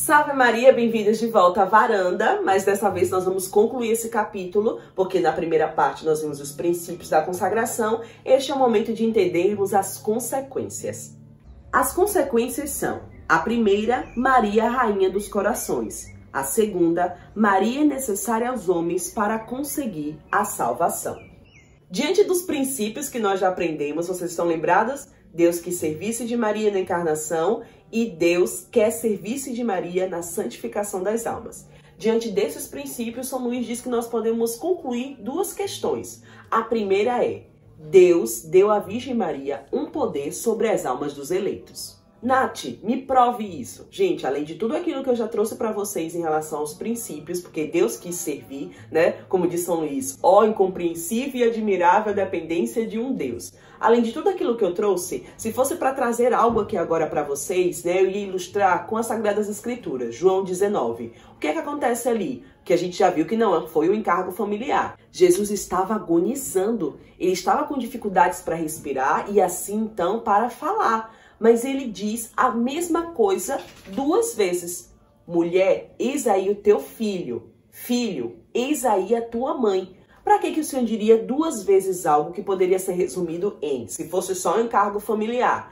Salve Maria, bem-vindas de volta à varanda, mas dessa vez nós vamos concluir esse capítulo, porque na primeira parte nós vimos os princípios da consagração. Este é o momento de entendermos as consequências. As consequências são: a primeira, Maria, rainha dos corações; a segunda, Maria, necessária aos homens para conseguir a salvação. Diante dos princípios que nós já aprendemos, vocês estão lembradas? Deus quis servir-se de Maria na encarnação e Deus quer servir-se de Maria na santificação das almas. Diante desses princípios, São Luís diz que nós podemos concluir duas questões. A primeira é: Deus deu à Virgem Maria um poder sobre as almas dos eleitos. Nath, me prove isso. Gente, além de tudo aquilo que eu já trouxe para vocês em relação aos princípios, porque Deus quis servir, né? Como diz São Luís, ó incompreensível e admirável dependência de um Deus. Além de tudo aquilo que eu trouxe, se fosse para trazer algo aqui agora para vocês, né? Eu ia ilustrar com as Sagradas Escrituras, João 19. O que é que acontece ali? Que a gente já viu que não foi o encargo familiar. Jesus estava agonizando, ele estava com dificuldades para respirar e assim então para falar. Mas ele diz a mesma coisa duas vezes. Mulher, eis aí o teu filho. Filho, eis aí a tua mãe. Para que o Senhor diria duas vezes algo que poderia ser resumido em, se fosse só um encargo familiar?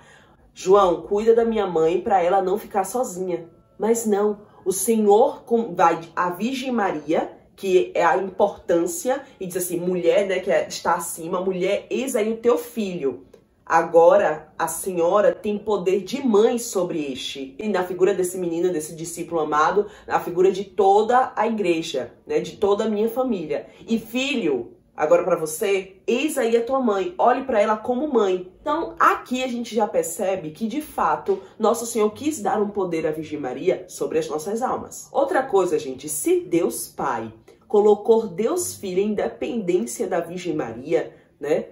João, cuida da minha mãe para ela não ficar sozinha. Mas não, o Senhor vai à Virgem Maria, que é a importância, e diz assim, mulher, né, que está acima, mulher, eis aí o teu filho. Agora, a senhora tem poder de mãe sobre este. E na figura desse menino, desse discípulo amado, na figura de toda a igreja, né? De toda a minha família. E filho, agora para você, eis aí a tua mãe. Olhe para ela como mãe. Então, aqui a gente já percebe que, de fato, Nosso Senhor quis dar um poder à Virgem Maria sobre as nossas almas. Outra coisa, gente, se Deus Pai colocou Deus Filho em dependência da Virgem Maria, né?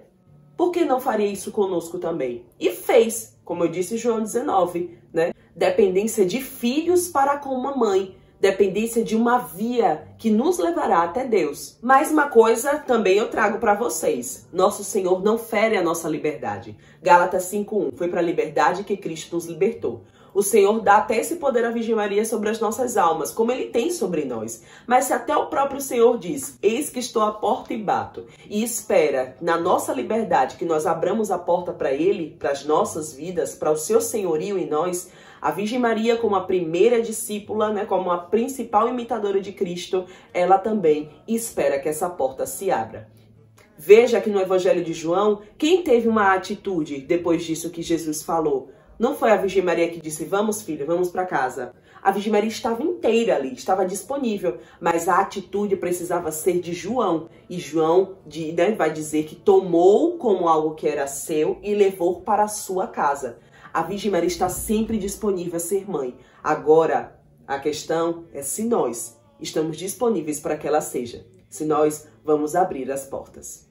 Por que não faria isso conosco também? E fez, como eu disse em João 19, né? Dependência de filhos para com uma mãe. Dependência de uma via que nos levará até Deus. Mais uma coisa também eu trago para vocês. Nosso Senhor não fere a nossa liberdade. Gálatas 5:1. Foi para a liberdade que Cristo nos libertou. O Senhor dá até esse poder à Virgem Maria sobre as nossas almas, como Ele tem sobre nós. Mas se até o próprio Senhor diz, eis que estou à porta e bato, e espera, na nossa liberdade, que nós abramos a porta para Ele, para as nossas vidas, para o seu senhorio em nós, a Virgem Maria, como a primeira discípula, né, como a principal imitadora de Cristo, ela também espera que essa porta se abra. Veja que no Evangelho de João, quem teve uma atitude depois disso que Jesus falou? Não foi a Virgem Maria que disse, vamos filho, vamos para casa. A Virgem Maria estava inteira ali, estava disponível, mas a atitude precisava ser de João. E João vai dizer que tomou como algo que era seu e levou para a sua casa. A Virgem Maria está sempre disponível a ser mãe. Agora, a questão é se nós estamos disponíveis para que ela seja. Se nós vamos abrir as portas.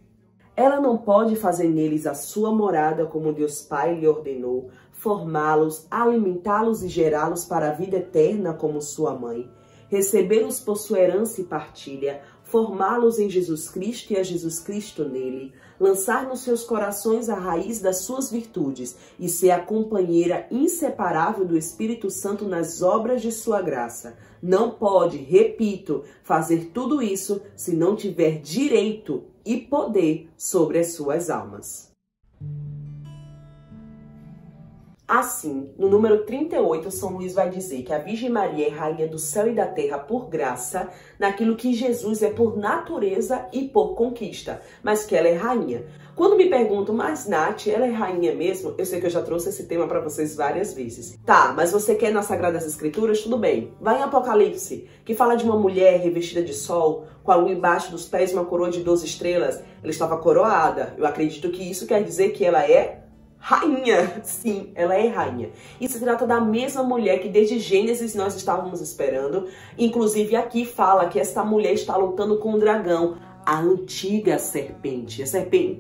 Ela não pode fazer neles a sua morada como Deus Pai lhe ordenou, formá-los, alimentá-los e gerá-los para a vida eterna como sua mãe, recebê-los por sua herança e partilha, formá-los em Jesus Cristo e a Jesus Cristo nele, lançar nos seus corações a raiz das suas virtudes e ser a companheira inseparável do Espírito Santo nas obras de sua graça. Não pode, repito, fazer tudo isso se não tiver direito e poder sobre as suas almas. Assim, no número 38, São Luís vai dizer que a Virgem Maria é rainha do céu e da terra por graça, naquilo que Jesus é por natureza e por conquista, mas que ela é rainha. Quando me perguntam, mas Nath, ela é rainha mesmo? Eu sei que eu já trouxe esse tema para vocês várias vezes. Tá, mas você quer nas Sagradas Escrituras? Tudo bem. Vai em Apocalipse, que fala de uma mulher revestida de sol, com a lua embaixo dos pés e uma coroa de 12 estrelas. Ela estava coroada. Eu acredito que isso quer dizer que ela é rainha. Sim, ela é rainha. E se trata da mesma mulher que desde Gênesis nós estávamos esperando. Inclusive aqui fala que esta mulher está lutando com o dragão. a antiga serpente.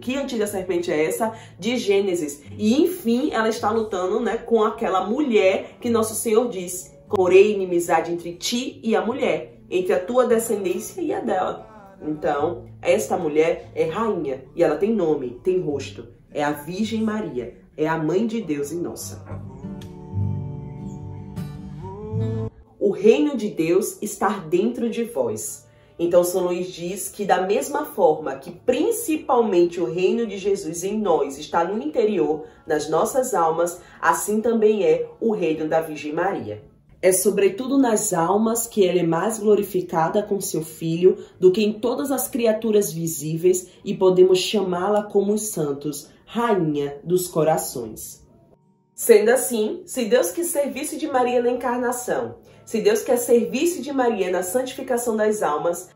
Que antiga serpente é essa? De Gênesis. E enfim, ela está lutando, né, com aquela mulher que nosso Senhor diz: porém inimizade entre ti e a mulher, entre a tua descendência e a dela. Então, esta mulher é rainha e ela tem nome, tem rosto. É a Virgem Maria, é a mãe de Deus e nossa. O reino de Deus está dentro de vós. Então, São Luís diz que da mesma forma que principalmente o reino de Jesus em nós está no interior, nas nossas almas, assim também é o reino da Virgem Maria. É sobretudo nas almas que ela é mais glorificada com seu Filho do que em todas as criaturas visíveis e podemos chamá-la como os santos, Rainha dos Corações. Sendo assim, se Deus quis serviço de Maria na encarnação, se Deus quer serviço de Maria na santificação das almas,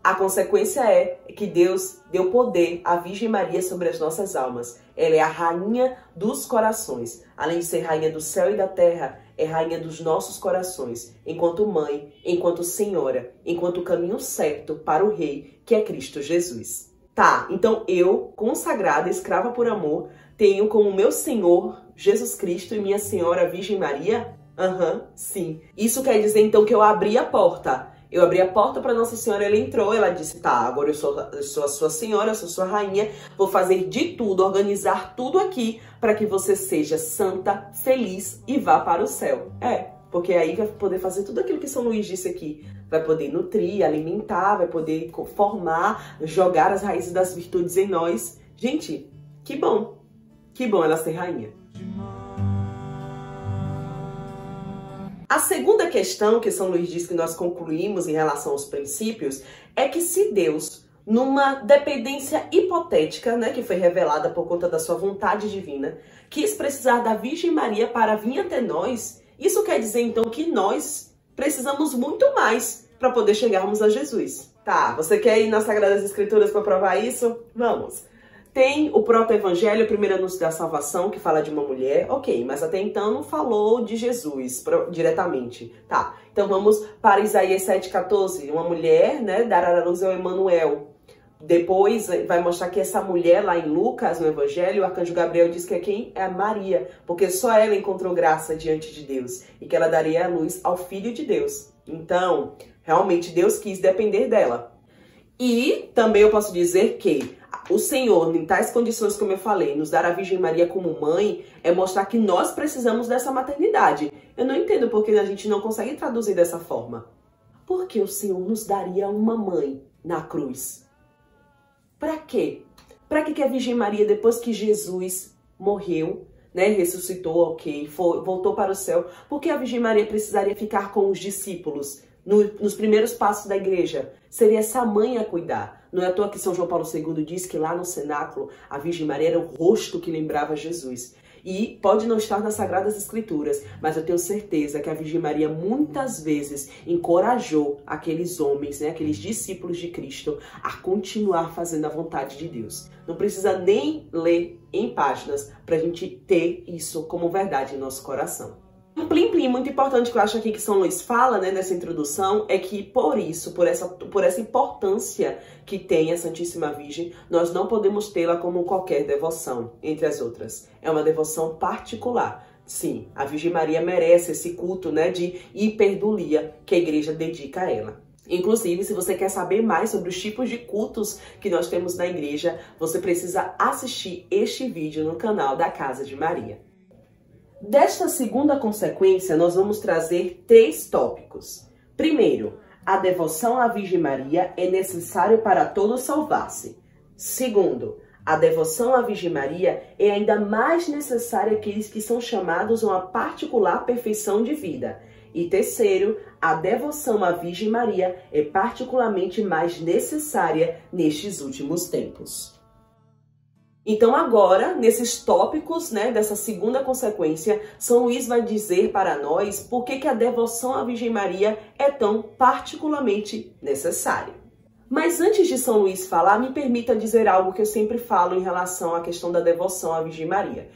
a consequência é que Deus deu poder à Virgem Maria sobre as nossas almas. Ela é a rainha dos corações. Além de ser rainha do céu e da terra, é rainha dos nossos corações, enquanto mãe, enquanto senhora, enquanto caminho certo para o rei, que é Cristo Jesus. Tá, então eu, consagrada, escrava por amor, tenho como meu Senhor Jesus Cristo e minha Senhora Virgem Maria? Sim. Isso quer dizer então que eu abri a porta. Eu abri a porta para Nossa Senhora, ela entrou, ela disse: tá, agora eu sou a sua senhora, eu sou a sua rainha, vou fazer de tudo, organizar tudo aqui para que você seja santa, feliz e vá para o céu. Porque aí vai poder fazer tudo aquilo que São Luís disse aqui. Vai poder nutrir, alimentar, vai poder formar, jogar as raízes das virtudes em nós. Gente, que bom ela ser rainha. A segunda questão que São Luís diz que nós concluímos em relação aos princípios é que se Deus, numa dependência hipotética, né, que foi revelada por conta da sua vontade divina, quis precisar da Virgem Maria para vir até nós, isso quer dizer então que nós precisamos muito mais para poder chegarmos a Jesus. Tá, você quer ir nas Sagradas Escrituras para provar isso? Vamos! Tem o proto-evangelho, o primeiro anúncio da salvação, que fala de uma mulher, ok, mas até então não falou de Jesus diretamente. Tá, então vamos para Isaías 7,14, uma mulher, né, dará à luz ao Emanuel. Depois vai mostrar que essa mulher lá em Lucas, no evangelho, o arcanjo Gabriel diz que é quem? É a Maria, porque só ela encontrou graça diante de Deus e que ela daria a luz ao Filho de Deus. Então, realmente Deus quis depender dela. E também eu posso dizer que o Senhor, em tais condições como eu falei, nos dar a Virgem Maria como mãe, é mostrar que nós precisamos dessa maternidade. Eu não entendo porque a gente não consegue traduzir dessa forma. Por que o Senhor nos daria uma mãe na cruz? Para quê? Para que a Virgem Maria, depois que Jesus morreu, né, ressuscitou, ok, voltou para o céu, por que a Virgem Maria precisaria ficar com os discípulos nos primeiros passos da igreja? Seria essa mãe a cuidar. Não é à toa que São João Paulo II diz que lá no cenáculo a Virgem Maria era o rosto que lembrava Jesus. E pode não estar nas Sagradas Escrituras, mas eu tenho certeza que a Virgem Maria muitas vezes encorajou aqueles homens, né, aqueles discípulos de Cristo, a continuar fazendo a vontade de Deus. Não precisa nem ler em páginas para a gente ter isso como verdade em nosso coração. Um plim-plim muito importante que eu acho aqui que São Luís fala, né, nessa introdução, é que por essa importância que tem a Santíssima Virgem, nós não podemos tê-la como qualquer devoção, entre as outras. É uma devoção particular. Sim, a Virgem Maria merece esse culto, né, de hiperdulia que a igreja dedica a ela. Inclusive, se você quer saber mais sobre os tipos de cultos que nós temos na igreja, você precisa assistir este vídeo no canal da Casa de Maria. Desta segunda consequência, nós vamos trazer 3 tópicos. Primeiro, a devoção à Virgem Maria é necessário para todos salvar-se. Segundo, a devoção à Virgem Maria é ainda mais necessária àqueles que são chamados a uma particular perfeição de vida. E terceiro, a devoção à Virgem Maria é particularmente mais necessária nestes últimos tempos. Então agora, nesses tópicos, né, dessa segunda consequência, São Luís vai dizer para nós por que a devoção à Virgem Maria é tão particularmente necessária. Mas antes de São Luís falar, me permita dizer algo que eu sempre falo em relação à questão da devoção à Virgem Maria.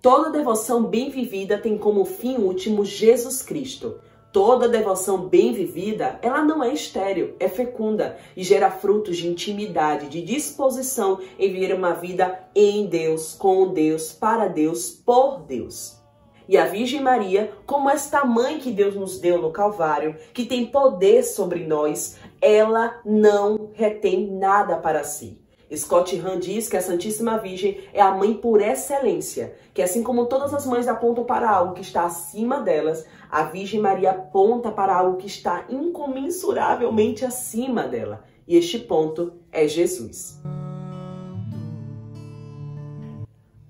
Toda devoção bem vivida tem como fim último Jesus Cristo. Toda devoção bem vivida, ela não é estéril, é fecunda e gera frutos de intimidade, de disposição em viver uma vida em Deus, com Deus, para Deus, por Deus. E a Virgem Maria, como esta mãe que Deus nos deu no Calvário, que tem poder sobre nós, ela não retém nada para si. Scott Hahn diz que a Santíssima Virgem é a mãe por excelência, que assim como todas as mães apontam para algo que está acima delas, a Virgem Maria aponta para algo que está incomensuravelmente acima dela. E este ponto é Jesus.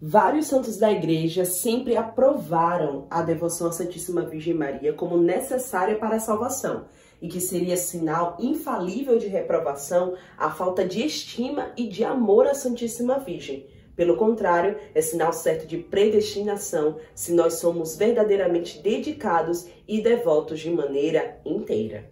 Vários santos da Igreja sempre aprovaram a devoção à Santíssima Virgem Maria como necessária para a salvação e que seria sinal infalível de reprovação a falta de estima e de amor à Santíssima Virgem. Pelo contrário, é sinal certo de predestinação se nós somos verdadeiramente dedicados e devotos de maneira inteira.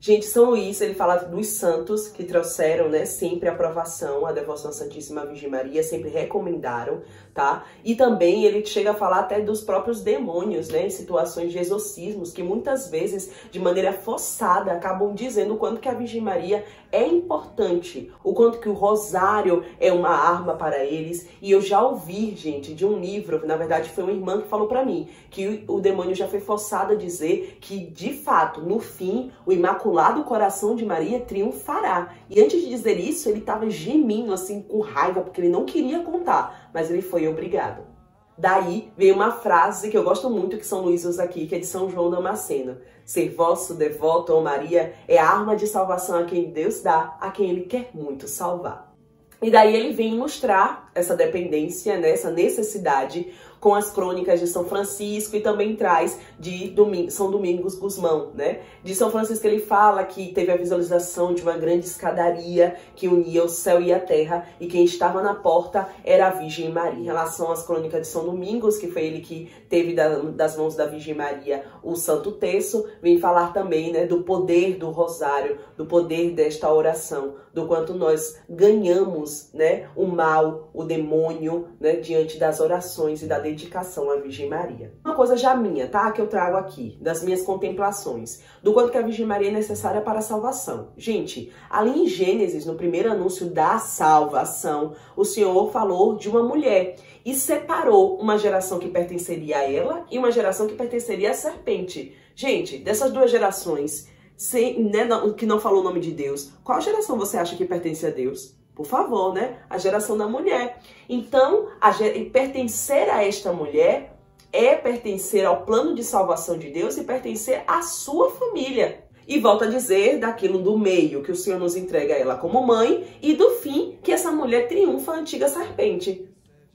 Gente, São Luís, ele fala dos santos que trouxeram, né, sempre a aprovação, a devoção à Santíssima Virgem Maria, sempre recomendaram, tá? E também ele chega a falar até dos próprios demônios, né, em situações de exorcismos, que muitas vezes, de maneira forçada, acabam dizendo o quanto que a Virgem Maria é importante, o quanto que o rosário é uma arma para eles. E eu já ouvi, gente, de um livro, na verdade foi uma irmã que falou para mim, que o demônio já foi forçado a dizer que, de fato, no fim, o Imaculado Coração de Maria triunfará. E antes de dizer isso, ele estava gemindo, assim, com raiva, porque ele não queria contar, mas ele foi obrigado. Daí veio uma frase que eu gosto muito que São Luís usa aqui, que é de São João Damasceno. Ser vosso devoto, ó Maria, é a arma de salvação a quem Deus dá, a quem Ele quer muito salvar. E daí ele vem ilustrar essa dependência, né, essa necessidade com as crônicas de São Francisco e também traz de São Domingos Gusmão, né? De São Francisco ele fala que teve a visualização de uma grande escadaria que unia o céu e a terra e quem estava na porta era a Virgem Maria. Em relação às crônicas de São Domingos, que foi ele que teve das mãos da Virgem Maria o Santo Terço, vem falar também, né, do poder do rosário, do poder desta oração, do quanto nós ganhamos, né, o mal, o demônio, né, diante das orações e da dedicação à Virgem Maria. Uma coisa já minha, tá? Que eu trago aqui, das minhas contemplações, do quanto que a Virgem Maria é necessária para a salvação. Gente, ali em Gênesis, no primeiro anúncio da salvação, o Senhor falou de uma mulher e separou uma geração que pertenceria a ela e uma geração que pertenceria à serpente. Gente, dessas duas gerações, que não falou o nome de Deus, qual geração você acha que pertence a Deus? Por favor, né? A geração da mulher. Então, pertencer a esta mulher é pertencer ao plano de salvação de Deus e pertencer à sua família. E volta a dizer daquilo do meio, que o Senhor nos entrega a ela como mãe, e do fim, que essa mulher triunfa a antiga serpente.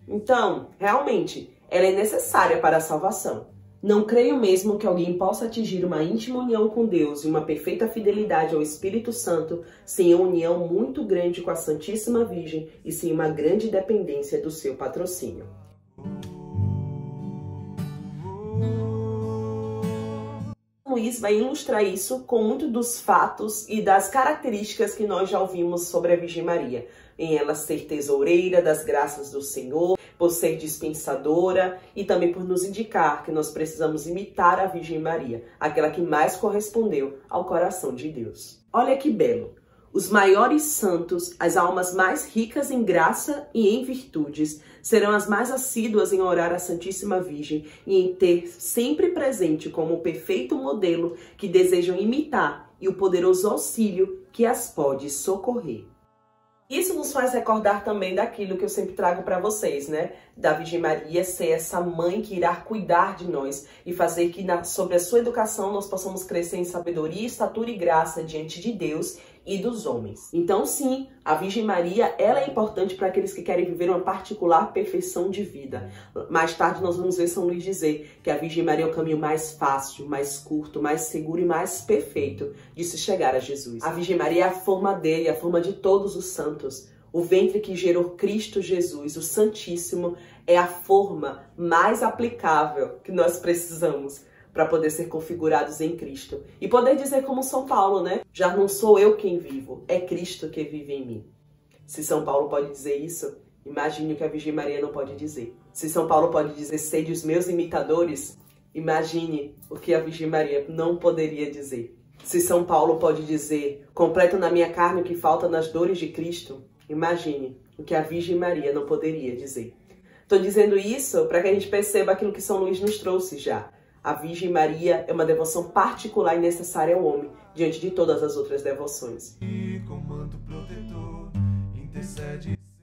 Então, realmente, ela é necessária para a salvação. Não creio mesmo que alguém possa atingir uma íntima união com Deus e uma perfeita fidelidade ao Espírito Santo sem uma união muito grande com a Santíssima Virgem e sem uma grande dependência do seu patrocínio. Luís vai ilustrar isso com muito dos fatos e das características que nós já ouvimos sobre a Virgem Maria. Em ela ser tesoureira das graças do Senhor, por ser dispensadora e também por nos indicar que nós precisamos imitar a Virgem Maria, aquela que mais correspondeu ao coração de Deus. Olha que belo! Os maiores santos, as almas mais ricas em graça e em virtudes, serão as mais assíduas em orar à Santíssima Virgem e em ter sempre presente como o perfeito modelo que desejam imitar e o poderoso auxílio que as pode socorrer. Isso nos faz recordar também daquilo que eu sempre trago para vocês, né? Da Virgem Maria ser essa mãe que irá cuidar de nós e fazer que sobre a sua educação nós possamos crescer em sabedoria, estatura e graça diante de Deus e dos homens. Então sim, a Virgem Maria, ela é importante para aqueles que querem viver uma particular perfeição de vida. Mais tarde nós vamos ver São Luís dizer que a Virgem Maria é o caminho mais fácil, mais curto, mais seguro e mais perfeito de se chegar a Jesus. A Virgem Maria é a forma dele, a forma de todos os santos. O ventre que gerou Cristo Jesus, o Santíssimo, é a forma mais aplicável que nós precisamos para poder ser configurados em Cristo. E poder dizer como São Paulo, né? Já não sou eu quem vivo, é Cristo que vive em mim. Se São Paulo pode dizer isso, imagine o que a Virgem Maria não pode dizer. Se São Paulo pode dizer, sede os meus imitadores, Imagine o que a Virgem Maria não poderia dizer. Se São Paulo pode dizer, completo na minha carne o que falta nas dores de Cristo, imagine o que a Virgem Maria não poderia dizer. Estou dizendo isso para que a gente perceba aquilo que São Luís nos trouxe já. A Virgem Maria é uma devoção particular e necessária ao homem, diante de todas as outras devoções.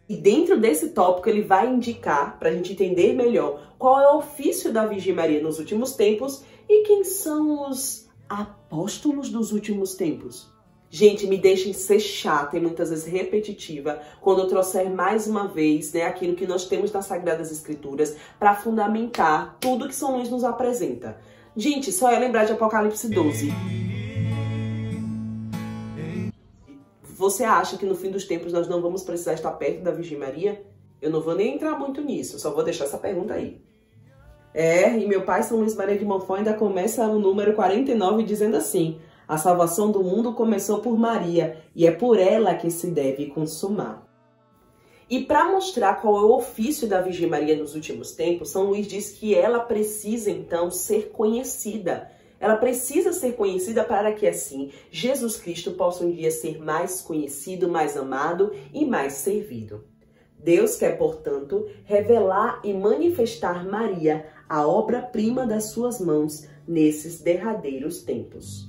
E dentro desse tópico ele vai indicar, para a gente entender melhor, qual é o ofício da Virgem Maria nos últimos tempos e quem são os apóstolos dos últimos tempos. Gente, me deixem ser chata e muitas vezes repetitiva quando eu trouxer mais uma vez, aquilo que nós temos nas Sagradas Escrituras para fundamentar tudo que São Luís nos apresenta. Gente, só é lembrar de Apocalipse 12. Você acha que no fim dos tempos nós não vamos precisar estar perto da Virgem Maria? Eu não vou nem entrar muito nisso, só vou deixar essa pergunta aí. E meu pai, São Luís Maria de Montfort, ainda começa o número 49 dizendo assim: a salvação do mundo começou por Maria e é por ela que se deve consumar. E para mostrar qual é o ofício da Virgem Maria nos últimos tempos, São Luís diz que ela precisa então ser conhecida. Ela precisa ser conhecida para que assim Jesus Cristo possa um dia ser mais conhecido, mais amado e mais servido. Deus quer, portanto, revelar e manifestar Maria, a obra-prima das suas mãos, nesses derradeiros tempos.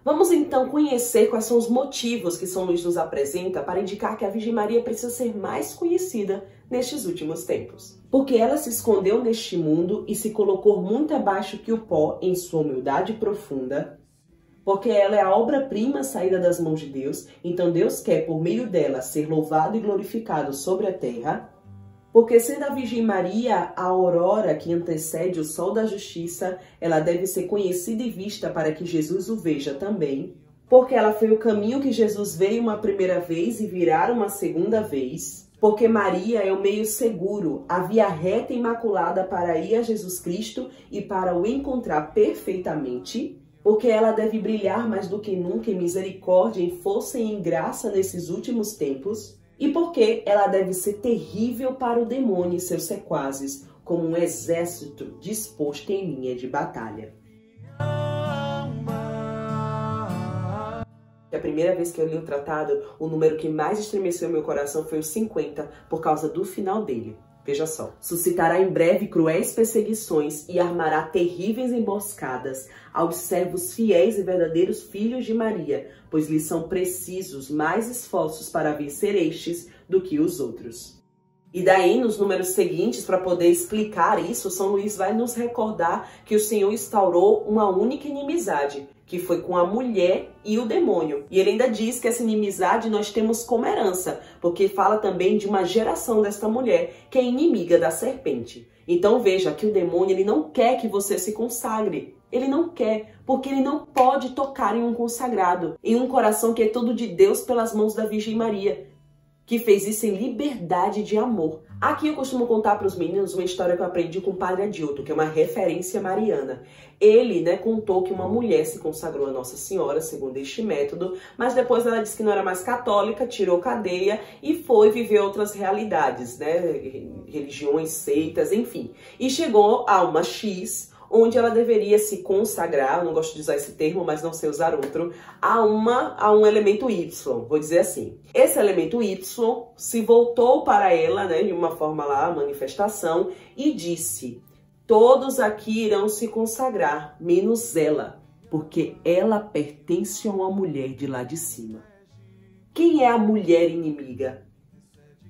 Vamos então conhecer quais são os motivos que São Luís nos apresenta para indicar que a Virgem Maria precisa ser mais conhecida nestes últimos tempos. Porque ela se escondeu neste mundo e se colocou muito abaixo que o pó em sua humildade profunda. Porque ela é a obra-prima saída das mãos de Deus, então Deus quer, por meio dela, ser louvado e glorificado sobre a terra. Porque sendo a Virgem Maria a aurora que antecede o sol da justiça, ela deve ser conhecida e vista para que Jesus o veja também. Porque ela foi o caminho que Jesus veio uma primeira vez e virá uma segunda vez. Porque Maria é o meio seguro, a via reta e imaculada para ir a Jesus Cristo e para o encontrar perfeitamente. Porque ela deve brilhar mais do que nunca em misericórdia, em força e em graça nesses últimos tempos. E porque ela deve ser terrível para o demônio e seus sequazes, como um exército disposto em linha de batalha. A primeira vez que eu li o tratado, o número que mais estremeceu meu coração foi o 50, por causa do final dele. Veja só. Suscitará em breve cruéis perseguições e armará terríveis emboscadas aos servos fiéis e verdadeiros filhos de Maria, pois lhes são precisos mais esforços para vencer estes do que os outros. E daí, nos números seguintes, para poder explicar isso, São Luís vai nos recordar que o Senhor instaurou uma única inimizade, que foi com a mulher e o demônio. E ele ainda diz que essa inimizade nós temos como herança, porque fala também de uma geração desta mulher, que é inimiga da serpente. Então veja que o demônio ele não quer que você se consagre. Ele não quer, porque ele não pode tocar em um consagrado, em um coração que é todo de Deus pelas mãos da Virgem Maria, que fez isso em liberdade de amor. Aqui eu costumo contar para os meninos uma história que eu aprendi com o Padre Adilto, que é uma referência mariana. Ele, contou que uma mulher se consagrou a Nossa Senhora, segundo este método, mas depois ela disse que não era mais católica, tirou cadeia e foi viver outras realidades, religiões, seitas, enfim. E chegou a uma X, onde ela deveria se consagrar, eu não gosto de usar esse termo, mas não sei usar outro, a um elemento Y, vou dizer assim. Esse elemento Y se voltou para ela, de uma forma lá, manifestação, e disse: todos aqui irão se consagrar, menos ela, porque ela pertence a uma mulher de lá de cima. Quem é a mulher inimiga?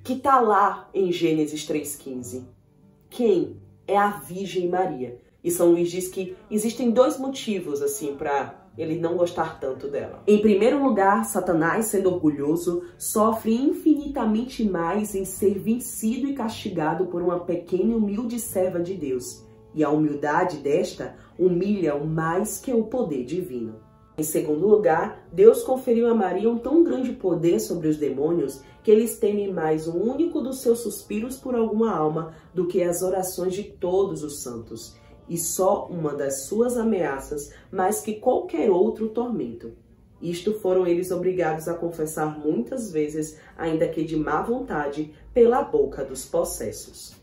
Que está lá em Gênesis 3,15. Quem? É a Virgem Maria. E São Luís diz que existem dois motivos, para ele não gostar tanto dela. Em primeiro lugar, Satanás, sendo orgulhoso, sofre infinitamente mais em ser vencido e castigado por uma pequena e humilde serva de Deus. E a humildade desta humilha-o mais que o poder divino. Em segundo lugar, Deus conferiu a Maria um tão grande poder sobre os demônios que eles temem mais o único dos seus suspiros por alguma alma do que as orações de todos os santos. E só uma das suas ameaças mais que qualquer outro tormento. Isto foram eles obrigados a confessar muitas vezes, ainda que de má vontade, pela boca dos possessos.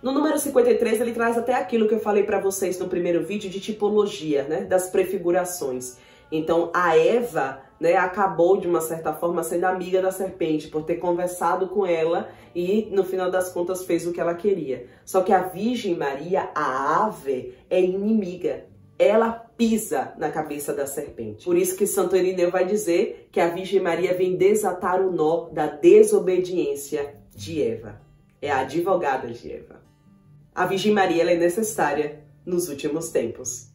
No número 53, ele traz até aquilo que eu falei para vocês no primeiro vídeo de tipologia, né, das prefigurações. Então, a Eva, né, acabou, de uma certa forma, sendo amiga da serpente, por ter conversado com ela e, no final das contas, fez o que ela queria. Só que a Virgem Maria, a ave, é inimiga. Ela pisa na cabeça da serpente. Por isso que Santo Irineu vai dizer que a Virgem Maria vem desatar o nó da desobediência de Eva. É a advogada de Eva. A Virgem Maria, ela é necessária nos últimos tempos.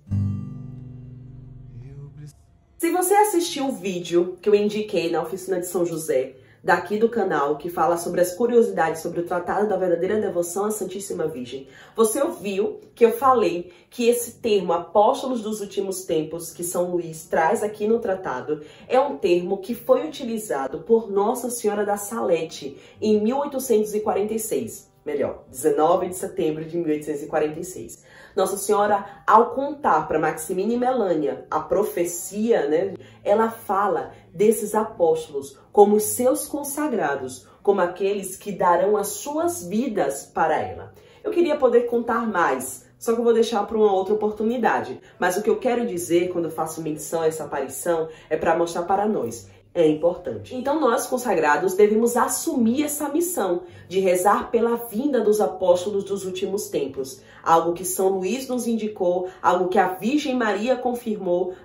Se você assistiu o vídeo que eu indiquei na Oficina de São José, daqui do canal, que fala sobre as curiosidades sobre o Tratado da Verdadeira Devoção à Santíssima Virgem, você ouviu que eu falei que esse termo, apóstolos dos últimos tempos, que São Luís traz aqui no tratado, é um termo que foi utilizado por Nossa Senhora da Salete em 1846. Melhor, 19 de setembro de 1846. Nossa Senhora, ao contar para Maximina e Melânia a profecia, né, ela fala desses apóstolos como os seus consagrados, como aqueles que darão as suas vidas para ela. Eu queria poder contar mais, só que eu vou deixar para uma outra oportunidade. Mas o que eu quero dizer quando eu faço menção a essa aparição é para mostrar para nós. É importante. Então nós, consagrados, devemos assumir essa missão de rezar pela vinda dos apóstolos dos últimos tempos. Algo que São Luís nos indicou, algo que a Virgem Maria confirmou.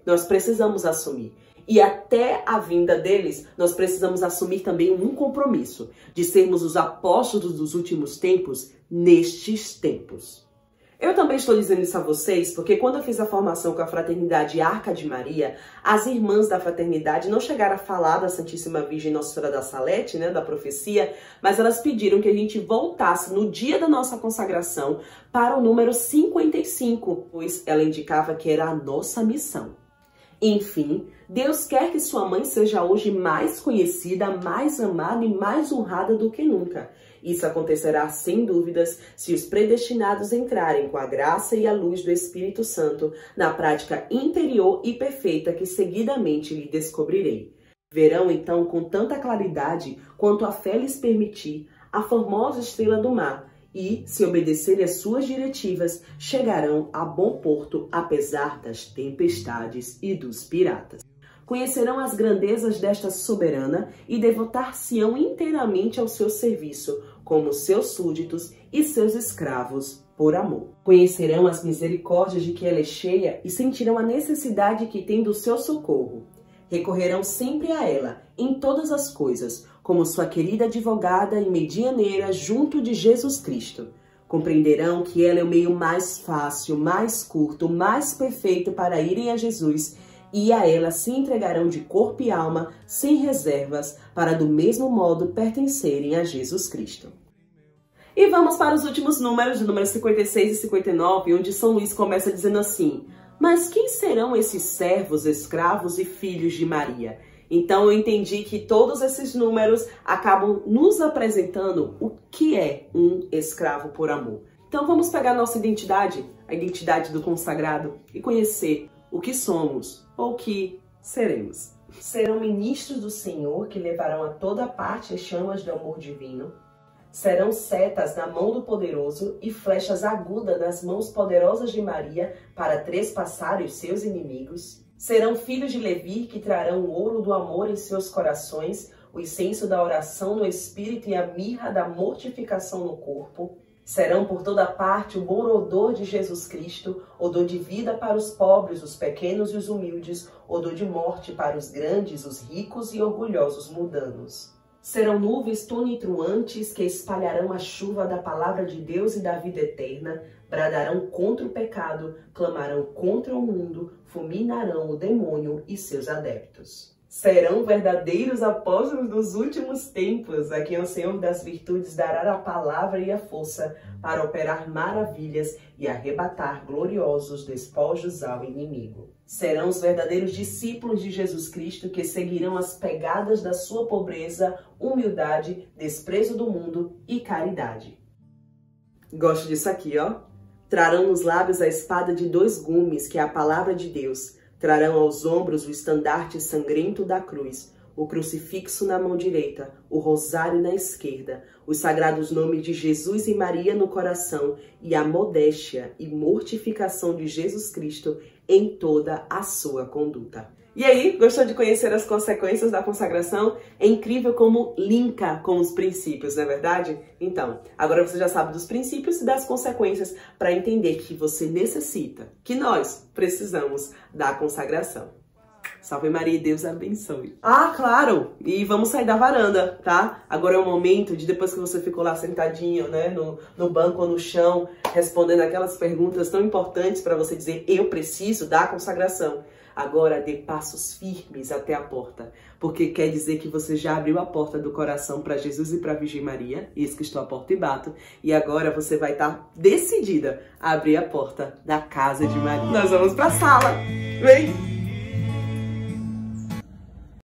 Nós precisamos assumir. E até a vinda deles, nós precisamos assumir também um compromisso de sermos os apóstolos dos últimos tempos nestes tempos. Eu também estou dizendo isso a vocês porque quando eu fiz a formação com a Fraternidade Arca de Maria, as irmãs da fraternidade não chegaram a falar da Santíssima Virgem Nossa Senhora da Salete, né, da profecia, mas elas pediram que a gente voltasse no dia da nossa consagração para o número 55, pois ela indicava que era a nossa missão. Enfim, Deus quer que sua mãe seja hoje mais conhecida, mais amada e mais honrada do que nunca. Isso acontecerá sem dúvidas se os predestinados entrarem com a graça e a luz do Espírito Santo na prática interior e perfeita que seguidamente lhe descobrirei. Verão então com tanta claridade quanto a fé lhes permitir a formosa estrela do mar e, se obedecerem às suas diretivas, chegarão a bom porto apesar das tempestades e dos piratas. Conhecerão as grandezas desta soberana e devotar-se-ão inteiramente ao seu serviço, como seus súditos e seus escravos, por amor. Conhecerão as misericórdias de que ela é cheia e sentirão a necessidade que tem do seu socorro. Recorrerão sempre a ela, em todas as coisas, como sua querida advogada e medianeira junto de Jesus Cristo. Compreenderão que ela é o meio mais fácil, mais curto, mais perfeito para irem a Jesus, e a ela se entregarão de corpo e alma, sem reservas, para do mesmo modo pertencerem a Jesus Cristo. E vamos para os últimos números, de números 56 e 59, onde São Luís começa dizendo assim: mas quem serão esses servos, escravos e filhos de Maria? Então eu entendi que todos esses números acabam nos apresentando o que é um escravo por amor. Então vamos pegar nossa identidade, a identidade do consagrado, e conhecer o que somos ou o que seremos. Serão ministros do Senhor que levarão a toda parte as chamas do amor divino. Serão setas na mão do poderoso e flechas agudas nas mãos poderosas de Maria para trespassar os seus inimigos. Serão filhos de Levi que trarão o ouro do amor em seus corações, o incenso da oração no espírito e a mirra da mortificação no corpo. Serão por toda parte o bom odor de Jesus Cristo, odor de vida para os pobres, os pequenos e os humildes, odor de morte para os grandes, os ricos e orgulhosos mundanos. Serão nuvens tonitruantes que espalharão a chuva da palavra de Deus e da vida eterna, bradarão contra o pecado, clamarão contra o mundo, fulminarão o demônio e seus adeptos. Serão verdadeiros apóstolos dos últimos tempos, a quem o Senhor das virtudes dará a palavra e a força para operar maravilhas e arrebatar gloriosos despojos ao inimigo. Serão os verdadeiros discípulos de Jesus Cristo que seguirão as pegadas da sua pobreza, humildade, desprezo do mundo e caridade. Gosto disso aqui, ó. Trarão nos lábios a espada de 2 gumes, que é a palavra de Deus. Trarão aos ombros o estandarte sangrento da cruz. o crucifixo na mão direita, o rosário na esquerda, os sagrados nomes de Jesus e Maria no coração e a modéstia e mortificação de Jesus Cristo em toda a sua conduta. E aí, gostou de conhecer as consequências da consagração? É incrível como linka com os princípios, não é verdade? Então, agora você já sabe dos princípios e das consequências para entender que você necessita, que nós precisamos da consagração. Salve Maria e Deus abençoe. Ah, claro! E vamos sair da varanda, tá? Agora é o momento de, depois que você ficou lá sentadinho, né, no banco ou no chão, respondendo aquelas perguntas tão importantes para você dizer, eu preciso da consagração. Agora dê passos firmes até a porta, porque quer dizer que você já abriu a porta do coração para Jesus e para a Virgem Maria, eis que estou à porta e bato, e agora você vai estar decidida a abrir a porta da casa de Maria. Nós vamos para a sala, vem!